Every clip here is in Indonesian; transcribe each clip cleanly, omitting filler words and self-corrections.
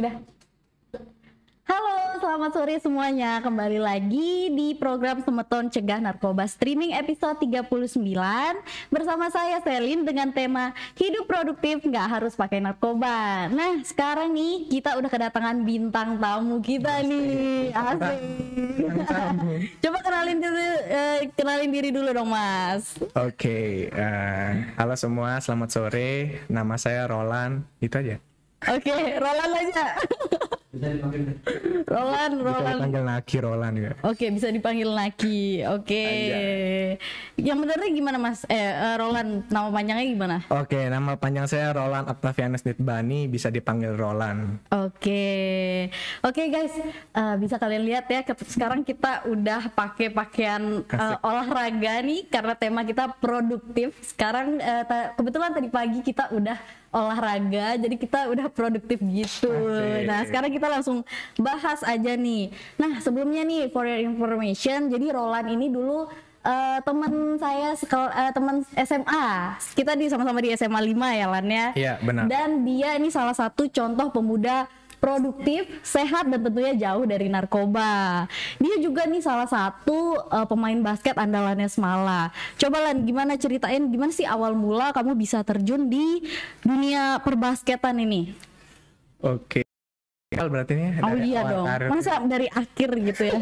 Udah. Halo, selamat sore semuanya. Kembali lagi di program Semeton Cegah Narkoba Streaming episode 39 bersama saya Selin dengan tema Hidup Produktif Nggak Harus Pakai Narkoba. Nah, sekarang nih kita udah kedatangan bintang tamu kita nih. Asik. Coba kenalin diri dulu dong, Mas. Oke, halo semua, selamat sore. Nama saya Roland, itu aja. Oke, Roland aja. Roland. Bisa dipanggil Naki Roland ya. Oke, bisa dipanggil Naki. Oke. Yang benernya gimana, Mas? Roland, nama panjangnya gimana? Oke, nama panjang saya Roland Octavianus Nitbani, bisa dipanggil Roland. Oke guys, bisa kalian lihat ya, sekarang kita udah pakai pakaian olahraga nih karena tema kita produktif. Sekarang kebetulan tadi pagi kita udah olahraga, jadi kita udah produktif gitu. Asik. Nah, sekarang kita langsung bahas aja nih. Nah, sebelumnya nih, for your information, jadi Roland ini dulu teman saya teman SMA. Kita sama-sama di SMA 5 ya, Lan ya. Iya, benar. Dan dia ini salah satu contoh pemuda produktif, sehat, dan tentunya jauh dari narkoba. Dia juga nih salah satu pemain basket andalannya Semala. Coba Lan, gimana ceritain gimana sih awal mula kamu bisa terjun di dunia perbasketan ini? Oke. Berarti ini Oh iya dong, masa dari akhir gitu ya?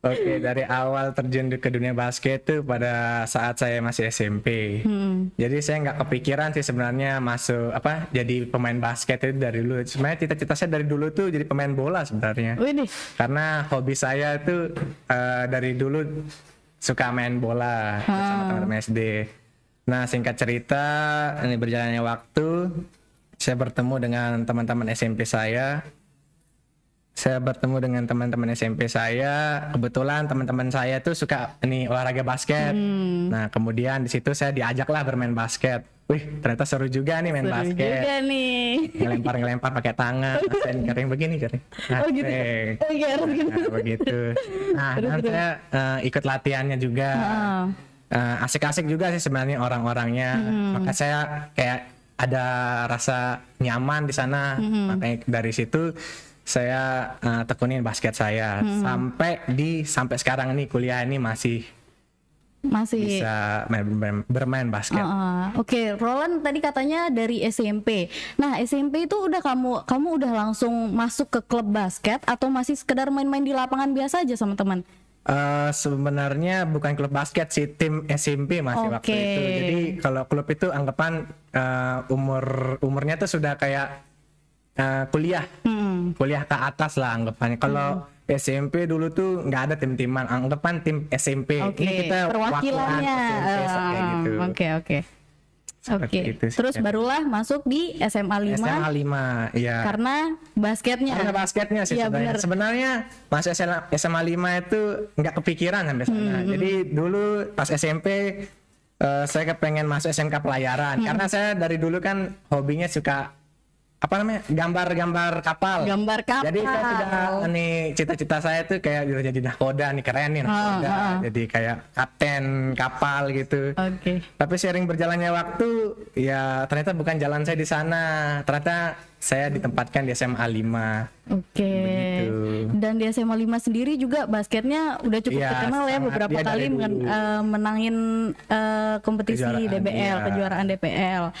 Oke, dari awal terjun ke dunia basket tuh pada saat saya masih SMP. Jadi saya nggak kepikiran sih sebenarnya masuk jadi pemain basket itu dari dulu. Sebenarnya cita-cita saya dari dulu tuh jadi pemain bola sebenarnya. Wih. Karena hobi saya tuh dari dulu suka main bola bersama teman-teman SD. Nah, singkat cerita, ini berjalannya waktu, saya bertemu dengan teman-teman SMP saya. Kebetulan teman-teman saya tuh suka olahraga basket. Nah, kemudian di situ saya diajaklah bermain basket. Wih, ternyata seru juga nih main basket. Seru juga nih. Ngelempar pakai tangan, rasain kering begini. Oh gitu. Harus gitu. Nah, begitu. Nah, saya ikut latihannya juga. Asik-asik juga sih sebenarnya orang-orangnya. Maka saya kayak ada rasa nyaman di sana. Makanya dari situ saya tekunin basket saya sampai sekarang nih kuliah ini masih bisa bermain basket. Oke, Roland tadi katanya dari SMP. Nah, SMP itu udah kamu udah langsung masuk ke klub basket atau masih sekedar main-main di lapangan biasa aja sama teman? Sebenarnya bukan klub basket sih, tim SMP masih waktu itu. Jadi kalau klub itu anggapan umurnya tuh sudah kayak kuliah ke atas lah anggapannya. Kalau SMP dulu tuh nggak ada tim-timan, anggapan tim SMP. Ini kita perwakilannya. SMP, gitu. Oke. Terus barulah masuk di SMA 5. SMA 5, ya. Karena basketnya sih sebenarnya. Sebenarnya masuk SMA 5 itu nggak kepikiran sampai sana. Jadi dulu pas SMP saya kepengen masuk SMK Pelayaran karena saya dari dulu kan hobinya suka gambar kapal. Jadi saya sudah cita-cita saya tuh kayak jadi nahkoda nih, keren nih nahkoda. Jadi kayak kapten kapal gitu. Tapi sering berjalannya waktu ya ternyata bukan jalan saya di sana. Ternyata saya ditempatkan di SMA 5. Dan di SMA 5 sendiri juga basketnya udah cukup terkenal ya, beberapa kali menangin kompetisi DBL, kejuaraan DPL.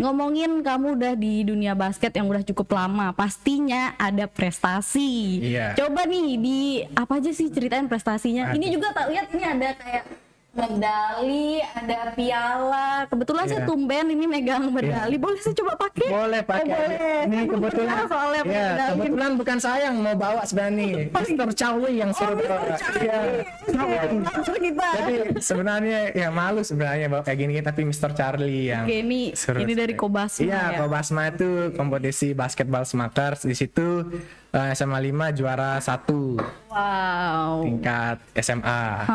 Ngomongin kamu udah di dunia basket yang udah cukup lama, pastinya ada prestasi. Coba nih apa aja sih ceritain prestasinya? Ini juga tak lihat nih ada kayak medali, ada piala. Kebetulan saya tumben ini megang medali. Boleh saya coba pakai? Boleh pakai. Ini kebetulan soalnya kebetulan bukan saya yang mau bawa sebenarnya. Mr. Chawi yang suruh bawa. Jadi sebenarnya ya malu sebenarnya bawa kayak gini, tapi Mr. Charlie yang ini dari Kobasma. Iya, Kobasma itu kompetisi basketball Smakers. Di situ SMA 5 juara 1. Wow. Tingkat SMA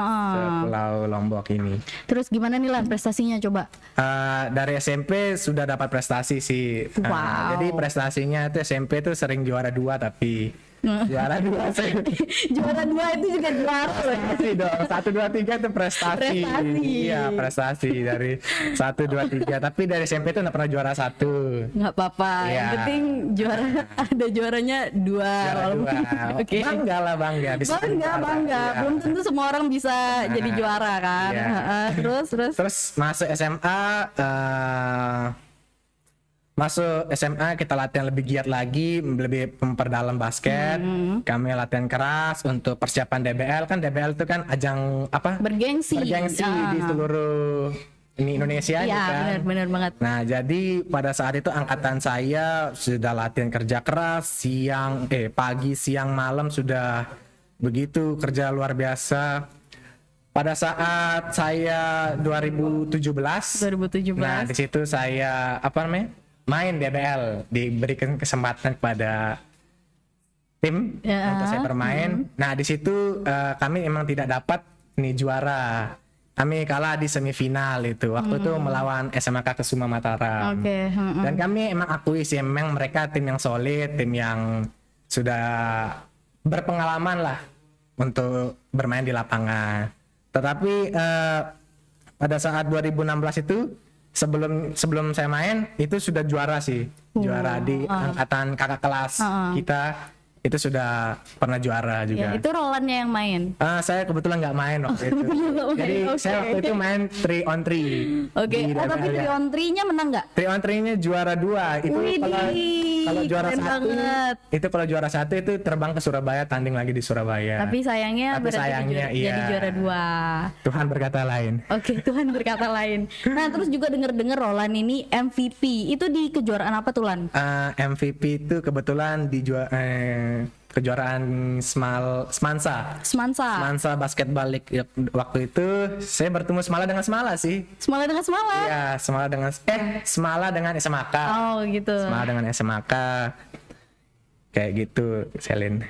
Pulau Lombok ini. Terus gimana nih Lan prestasinya coba? Dari SMP sudah dapat prestasi sih. Jadi prestasinya itu SMP tuh sering juara 2 tapi Juara 2 saya. Juara 2 itu juga juara. Prestasi dong. 1 2 3 itu prestasi. Iya, prestasi dari 1 2 3. Tapi dari SMP itu enggak pernah juara 1. Nggak apa-apa. Iya. Yang penting juara ada juaranya 2. Juara 2. Oke. Bangga lah, bangga. Bangga. Iya. Belum tentu semua orang bisa jadi juara kan. Iya. Terus masuk SMA kita latihan lebih giat lagi, lebih memperdalam basket. Kami latihan keras untuk persiapan DBL. Kan DBL itu kan ajang apa? Bergengsi di seluruh Indonesia ya, kan. Benar banget. Nah, jadi pada saat itu angkatan saya sudah latihan kerja keras, pagi, siang, malam sudah begitu kerja luar biasa. Pada saat saya 2017. Nah, di situ saya main DBL, diberikan kesempatan kepada tim untuk saya bermain. Nah, di situ kami emang tidak dapat juara. Kami kalah di semifinal itu. Waktu itu melawan SMK Kesuma Mataram. Dan kami emang akui sih, memang mereka tim yang solid, tim yang sudah berpengalaman lah untuk bermain di lapangan. Tetapi pada saat 2016 itu sebelum saya main itu sudah juara sih. Juara di angkatan kakak kelas kita itu sudah pernah juara juga. Ya, itu Rolandnya yang main. Saya kebetulan nggak main waktu itu. Jadi saya waktu itu main 3 on 3. Oke. Tapi 3 on 3-nya menang nggak? 3 on 3-nya juara 2. Itu kalau juara 1 itu kalau juara 1 itu terbang ke Surabaya, tanding lagi di Surabaya. Tapi sayangnya iya. jadi juara 2. Tuhan berkata lain. Oke, Tuhan berkata lain. Nah, terus juga denger Roland ini MVP. Itu di kejuaraan apa tuh, Lan? MVP itu kebetulan di kejuaraan Semansa Basketball League. Waktu itu saya bertemu Semala dengan Semala sih. Semala dengan Semala? Iya, Semala dengan SMAK. Oh gitu. Semala dengan SMAK. Kayak gitu, Selin.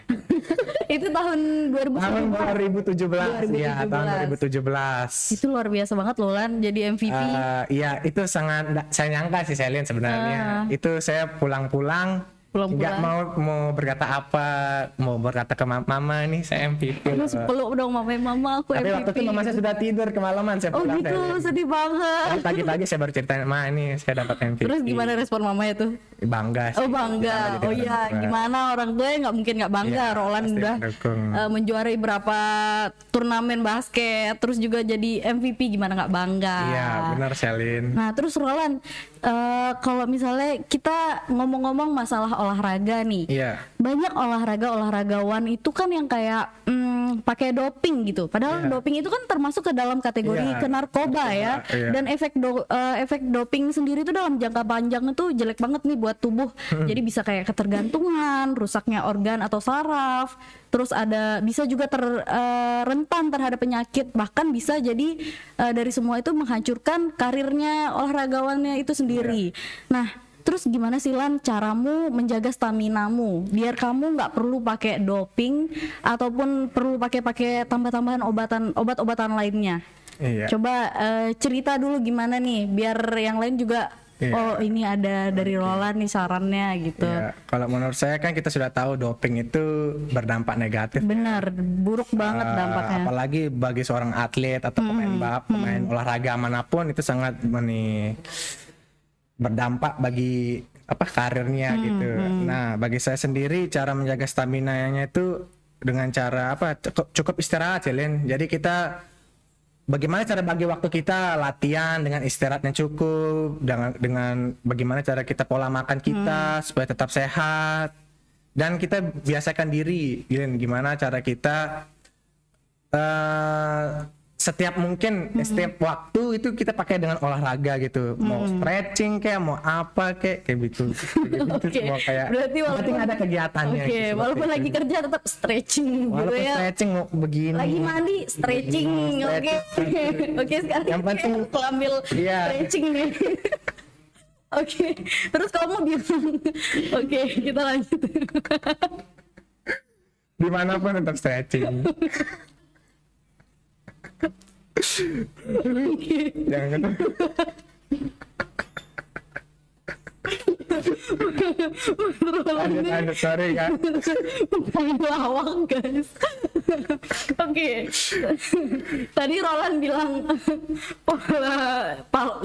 Itu tahun 2017. Iya, tahun 2017. Itu luar biasa banget loh, Lan, jadi MVP. Iya, itu sangat saya nyangka sih, Selin, sebenarnya. Itu saya pulang-pulang nggak mau berkata ke mama nih saya MVP. Terus peluk dong mama aku tapi MVP. Waktu itu mama saya sudah tidur kemalaman, saya pulang. Oh gitu, sedih banget. Pagi-pagi saya baru ceritain, Ma ini saya dapat MVP. Terus gimana respon mamanya tuh? Bangga sih. Oh bangga. Oh iya, gimana orang tua nggak mungkin nggak bangga. Ya, Roland udah menjuarai berapa turnamen basket, terus juga jadi MVP, gimana nggak bangga? Iya benar, Selin. Nah terus Roland, kalau misalnya kita ngomong-ngomong masalah olahraga nih, banyak olahragawan itu kan yang kayak pakai doping gitu. Padahal doping itu kan termasuk ke dalam kategori ke narkoba ya. Dan efek doping sendiri itu dalam jangka panjang itu jelek banget nih buat tubuh. Jadi bisa kayak ketergantungan, rusaknya organ atau saraf. Terus bisa juga rentan terhadap penyakit. Bahkan bisa jadi dari semua itu menghancurkan karirnya olahragawannya itu sendiri. Nah, terus gimana sih, Lan, caramu menjaga staminamu biar kamu nggak perlu pakai doping ataupun perlu pakai tambah-tambahan obat-obatan lainnya? Coba cerita dulu gimana nih biar yang lain juga oh ini ada dari Roland nih sarannya gitu. Kalau menurut saya kan kita sudah tahu doping itu berdampak negatif. Benar, buruk banget dampaknya. Apalagi bagi seorang atlet atau pemain olahraga manapun itu sangat berdampak bagi karirnya gitu. Nah, bagi saya sendiri cara menjaga stamina-nya itu dengan cara cukup istirahat, Celin. Jadi kita bagaimana cara bagi waktu kita latihan dengan istirahat yang cukup, dengan bagaimana cara kita pola makan kita supaya tetap sehat, dan kita biasakan diri, gimana cara kita setiap waktu itu kita pakai dengan olahraga gitu. Mau stretching mau apa kayak gitu. Mau kayak berarti walaupun ada kegiatannya. Gitu, walaupun lagi kerja tetap stretching gitu ya. Stretching begini. Lagi mandi stretching. Oke, sekarang yang penting aku ambil stretching nih. Oke. Terus kamu bilang oke, kita lanjut. Dimanapun tetap stretching. Jangan Lanjut, sorry kan. Bukan lawang guys. Oke. Tadi Roland bilang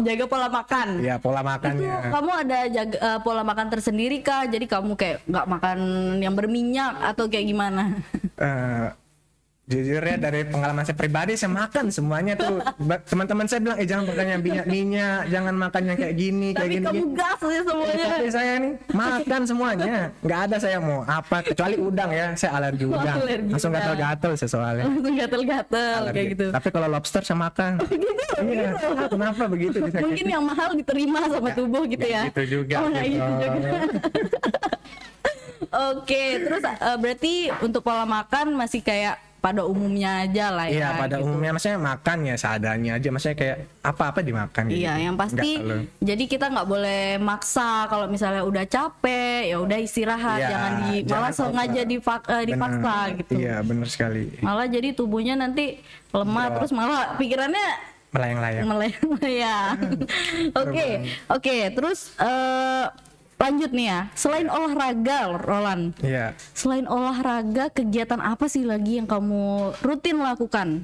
jaga pola makan. Iya, pola makannya. Itu kamu ada jaga pola makan tersendiri kah? Jadi kamu kayak nggak makan yang berminyak atau kayak gimana? Jujur ya, dari pengalaman saya pribadi, saya makan semuanya tuh. Teman-teman saya bilang, jangan makan yang minyak, jangan makan yang kayak gini, kayak gini. Tapi kamu gas ya semuanya. Tapi saya nih makan semuanya, nggak ada saya mau apa kecuali udang ya, saya alergi udang. Langsung gatal-gatal saya soalnya. Langsung gatal-gatal kayak gitu. Tapi kalau lobster saya makan. Gitu. Iya. Kenapa begitu? Mungkin yang mahal diterima sama tubuh gitu ya. Gitu juga. Gitu juga. Oke, terus berarti untuk pola makan masih kayak pada umumnya aja lah ya. Iya, pada gitu. umumnya, maksudnya makan ya seadanya aja, maksudnya kayak apa-apa dimakan gitu. Iya, yang pasti jadi kita nggak boleh maksa. Kalau misalnya udah capek ya udah istirahat, ya, malah sengaja dipaksa gitu. Iya, benar sekali. Malah jadi tubuhnya nanti lemah, terus malah pikirannya melayang-layang. Oke, terus lanjut nih ya, selain olahraga, Roland. Iya. Selain olahraga, kegiatan apa sih lagi yang kamu rutin lakukan,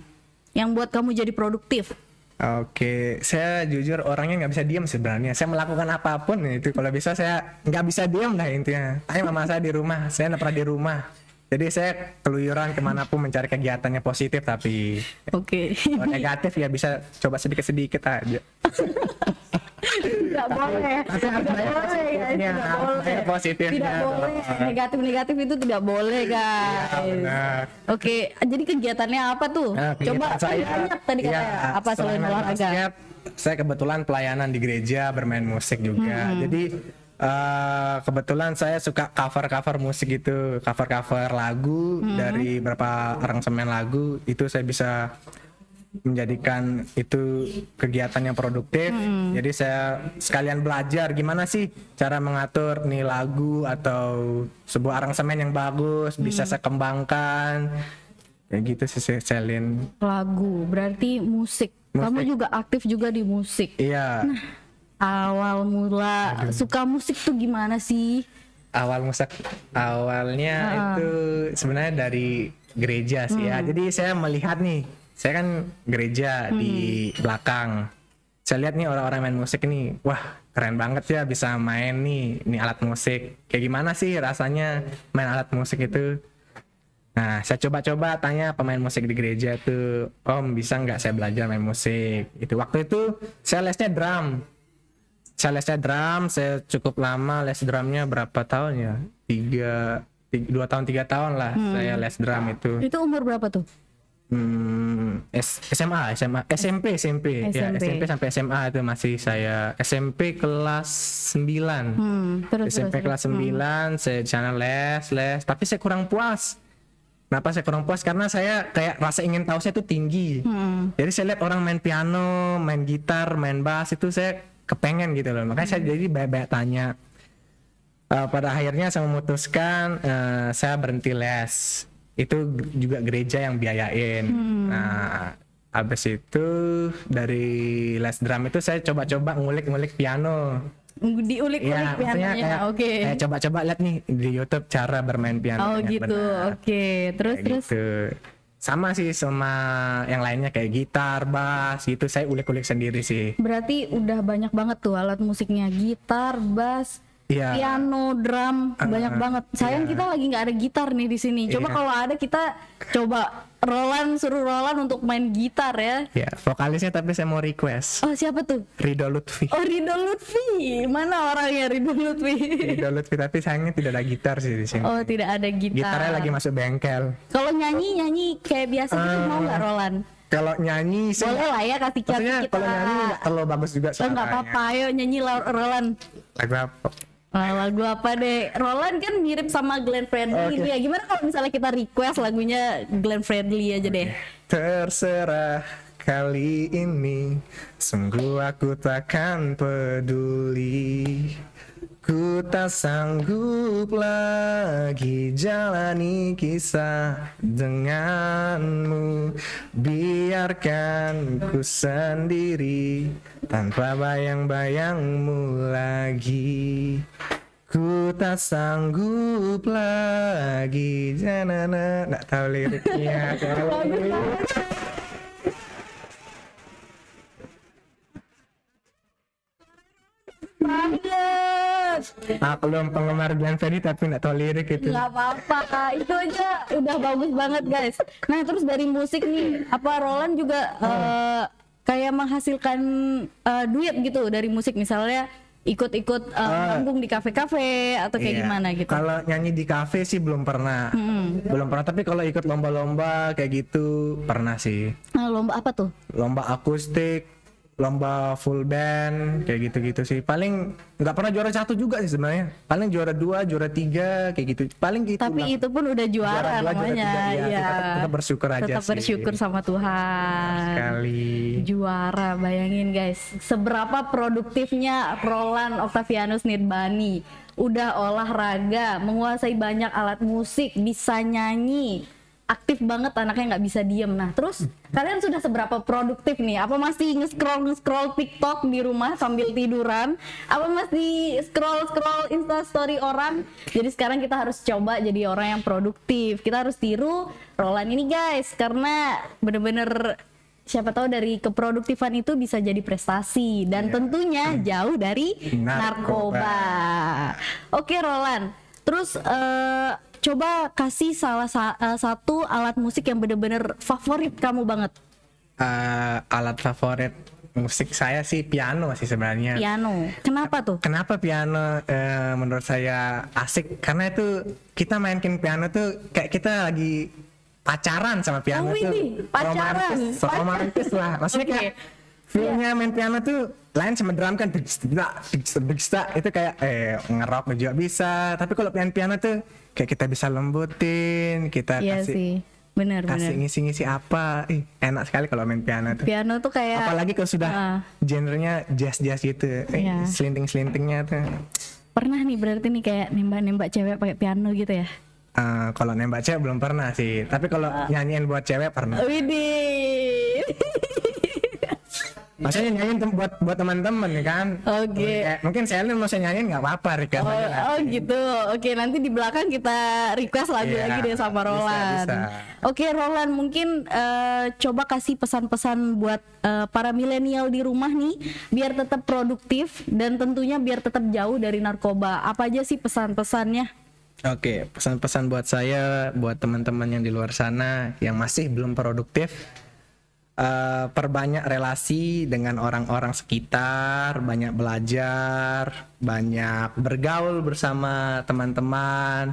yang buat kamu jadi produktif? Oke, saya jujur orangnya nggak bisa diam sebenarnya. Saya melakukan apapun itu, kalau bisa saya nggak bisa diam dah intinya. Tanya mama saya di rumah, saya nggak pernah di rumah. Jadi saya keluyuran kemanapun mencari kegiatannya positif, tapi kalau negatif ya bisa coba sedikit-sedikit aja. Tidak boleh. Positifnya. Tidak boleh. Negatif itu tidak boleh, guys. Ya, Oke, jadi kegiatannya apa tuh? Coba banyak tadi katanya. Apa selain olahraga? Saya kebetulan pelayanan di gereja, bermain musik juga. Jadi kebetulan saya suka cover musik gitu, cover lagu dari beberapa aransemen lagu. Itu saya bisa menjadikan itu kegiatan yang produktif. Jadi saya sekalian belajar gimana sih cara mengatur nih lagu atau sebuah aransemen yang bagus, bisa saya kembangkan kayak gitu sih. Selin lagu berarti musik. Kamu juga aktif juga di musik. Iya. Nah, awal mula suka musik tuh gimana sih? Awalnya itu sebenarnya dari gereja sih ya. Jadi saya melihat nih, saya kan gereja di belakang. Saya lihat nih orang-orang main musik nih, wah keren banget ya bisa main nih alat musik. Kayak gimana sih rasanya main alat musik itu? Nah, saya coba-coba tanya pemain musik di gereja tuh, Om bisa nggak saya belajar main musik? Itu waktu itu saya lesnya drum. Saya cukup lama les drumnya, berapa tahun ya? 2 tahun 3 tahun lah saya les drum itu. Itu umur berapa tuh? SMP ya, SMP sampai SMA itu masih saya. SMP kelas 9. SMP kelas 9 saya di sana les, tapi saya kurang puas. Kenapa saya kurang puas? Karena saya kayak rasa ingin tahu saya itu tinggi. Jadi saya lihat orang main piano, main gitar, main bass itu saya kepengen gitu loh. Makanya saya jadi banyak tanya. Pada akhirnya saya memutuskan saya berhenti les. Itu juga gereja yang biayain. Nah, habis itu dari les drum itu saya coba-coba ngulik piano. Diulik-ulik pianonya. Kayak coba-coba lihat nih di YouTube cara bermain piano. Oh gitu. Terus gitu. Sama sih sama yang lainnya kayak gitar, bass gitu, saya ulik-ulik sendiri sih. Berarti udah banyak banget tuh alat musiknya, gitar, bass, piano, drum, banyak banget. Sayang kita lagi nggak ada gitar nih di sini. Coba kalau ada kita coba suruh Roland untuk main gitar ya. Ya, vokalisnya tapi saya mau request. Oh, siapa tuh? Rido Lutfi. Oh, Rido Lutfi. Mana orangnya Rido Lutfi? Rido Lutfi, tapi sayangnya tidak ada gitar sih di sini. Oh, tidak ada gitar. Gitarnya lagi masuk bengkel. Kalau nyanyi kayak biasa gitu mau nggak Roland? Kalau nyanyi sih boleh lah ya, kasih kita. Kalau nyanyi nggak terlalu bagus juga suaranya. Nggak apa-apa, ayo nyanyi Roland. Lagu apa? Lagu apa deh? Roland kan mirip sama Glenn Fredly ya. Gimana kalau misalnya kita request lagunya Glenn Fredly aja deh? Terserah kali ini, sungguh aku takkan peduli. Ku tak sanggup lagi jalani kisah denganmu. Biarkan ku sendiri tanpa bayang-bayangmu lagi. Ku tak sanggup lagi, janana, nggak tahu liriknya. Aku belum penggemar Glenn Fredly tapi nggak tahu lirik itu. Nggak apa-apa, itu aja udah bagus banget guys. Nah terus dari musik nih, apa Roland juga kayak menghasilkan duit gitu dari musik, misalnya ikut-ikut manggung di kafe-kafe atau kayak gimana gitu? Kalau nyanyi di kafe sih belum pernah, belum pernah. Tapi kalau ikut lomba-lomba kayak gitu pernah sih. Nah, lomba apa tuh? Lomba akustik, lomba full band kayak gitu-gitu sih. Paling nggak pernah juara 1 juga sih sebenarnya. Paling juara 2, juara 3 kayak gitu. Paling gitu. Tapi lah. Itu pun udah juara namanya. Ya. Kita bersyukur aja tetap sih. bersyukur sama Tuhan. Sekali. Juara, bayangin guys. Seberapa produktifnya Roland Octavianus Nirbani. Udah olahraga, menguasai banyak alat musik, bisa nyanyi. Aktif banget anaknya, nggak bisa diem. Nah terus kalian sudah seberapa produktif nih? Apa masih nge-scroll TikTok di rumah sambil tiduran? Apa masih scroll Instastory orang? Jadi sekarang kita harus coba jadi orang yang produktif. Kita harus tiru Roland ini guys, karena bener-bener siapa tahu dari keproduktifan itu bisa jadi prestasi dan tentunya jauh dari narkoba. Oke Roland, terus coba kasih salah satu alat musik yang bener-bener favorit kamu banget. Alat favorit musik saya sih piano sih sebenarnya. Piano. Kenapa tuh? Kenapa piano menurut saya asik? Karena itu kita mainin piano tuh kayak kita lagi pacaran sama piano tuh. Pacaran. Romantis lah. Maksudnya kayak feelnya main piano tuh lain sama drum kan, itu kayak ngerok juga bisa. Tapi kalau piano tuh kayak kita bisa lembutin, kita kasih sih. Bener. ngisi-ngisi apa, enak sekali kalau main piano tuh. Piano tuh kayak apalagi kalau sudah genrenya jazz gitu, selinting-selintingnya tuh. Pernah nih berarti nih kayak nembak cewek pakai piano gitu ya? Kalau nembak cewek belum pernah sih, tapi kalau nyanyiin buat cewek pernah. Widih. Maksudnya nyanyiin buat teman-teman ya kan? Oke. Mungkin Selin mau saya nyanyiin nggak apa-apa, Rika. Gitu. Oke, nanti di belakang kita request lagi deh sama Roland. Bisa. Oke, Roland, mungkin coba kasih pesan-pesan buat para milenial di rumah nih, biar tetap produktif dan tentunya biar tetap jauh dari narkoba. Apa aja sih pesan-pesannya? Oke, pesan-pesan buat saya, buat teman-teman yang di luar sana yang masih belum produktif. Perbanyak relasi dengan orang-orang sekitar, banyak belajar, banyak bergaul bersama teman-teman.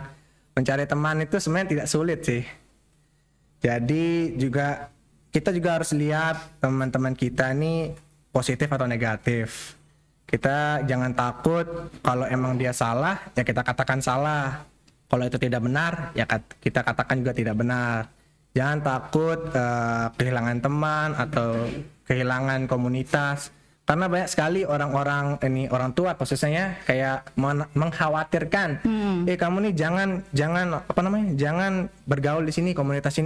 Mencari teman itu sebenarnya tidak sulit sih. Jadi kita juga harus lihat teman-teman kita ini positif atau negatif. Kita jangan takut kalau emang dia salah, ya kita katakan salah. Kalau itu tidak benar, ya kita katakan juga tidak benar. Jangan takut kehilangan teman atau kehilangan komunitas, karena banyak sekali orang-orang orang tua khususnya kayak mengkhawatirkan, kamu nih jangan bergaul di sini, komunitas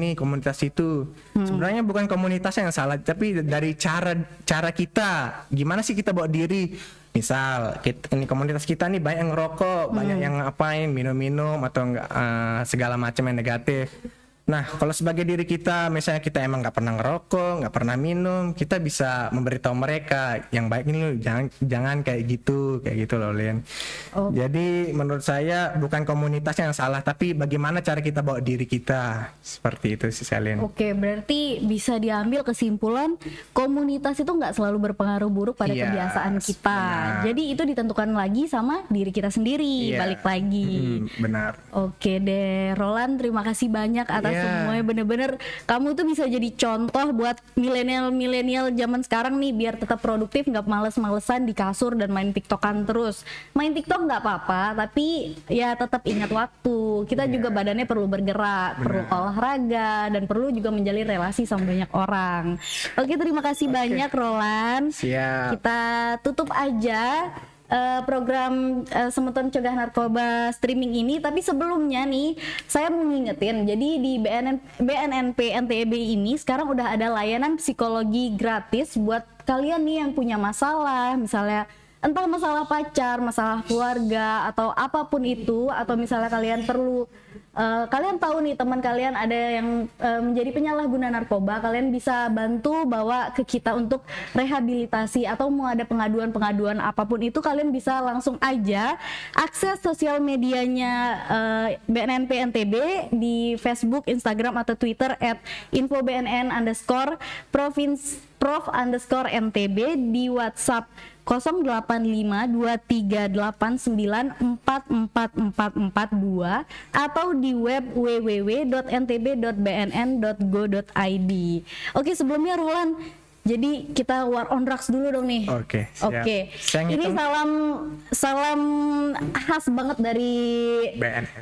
itu. Sebenarnya bukan komunitasnya yang salah, tapi dari cara kita, gimana sih kita bawa diri. Misal ini komunitas kita nih banyak yang ngerokok, banyak yang ngapain, minum-minum atau enggak segala macam yang negatif. Nah, kalau sebagai diri kita, misalnya kita emang nggak pernah ngerokok, nggak pernah minum, kita bisa memberitahu mereka yang baik ini loh, jangan kayak gitu loh, Lin. Jadi menurut saya bukan komunitasnya yang salah, tapi bagaimana cara kita bawa diri kita, seperti itu sih, Selin. Oke, berarti bisa diambil kesimpulan komunitas itu nggak selalu berpengaruh buruk pada kebiasaan kita. Benar. Jadi itu ditentukan lagi sama diri kita sendiri, balik lagi. Benar. Oke deh, Roland, terima kasih banyak atas semuanya, bener-bener kamu tuh bisa jadi contoh buat milenial zaman sekarang nih, biar tetap produktif, nggak males-malesan di kasur dan main tiktokan terus. Main tiktok nggak apa-apa, tapi ya tetap ingat waktu. Kita juga badannya perlu bergerak, perlu olahraga, dan perlu juga menjalin relasi sama banyak orang. Oke, terima kasih banyak Roland. Siap. Kita tutup aja program Semeton Cegah Narkoba streaming ini. Tapi sebelumnya nih, saya mau ngingetin, jadi di BNNP NTB ini sekarang udah ada layanan psikologi gratis buat kalian nih yang punya masalah, misalnya entah masalah pacar, masalah keluarga atau apapun itu, atau misalnya kalian perlu kalian tahu nih teman kalian ada yang menjadi penyalahguna narkoba, kalian bisa bantu bawa ke kita untuk rehabilitasi, atau mau ada pengaduan-pengaduan apapun itu, kalian bisa langsung aja akses sosial medianya BNNP NTB di Facebook, Instagram atau Twitter @infobnn_prof_ntb, di WhatsApp 085123894442 atau di web www.ntb.bnn.go.id. Oke, sebelumnya Rulan, jadi kita war on drugs dulu dong nih. Oke. Ini salam khas banget dari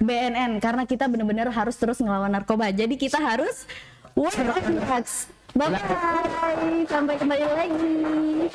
BNN karena kita benar-benar harus terus ngelawan narkoba. Jadi kita harus war on drugs. Bye-bye. Sampai kembali lagi.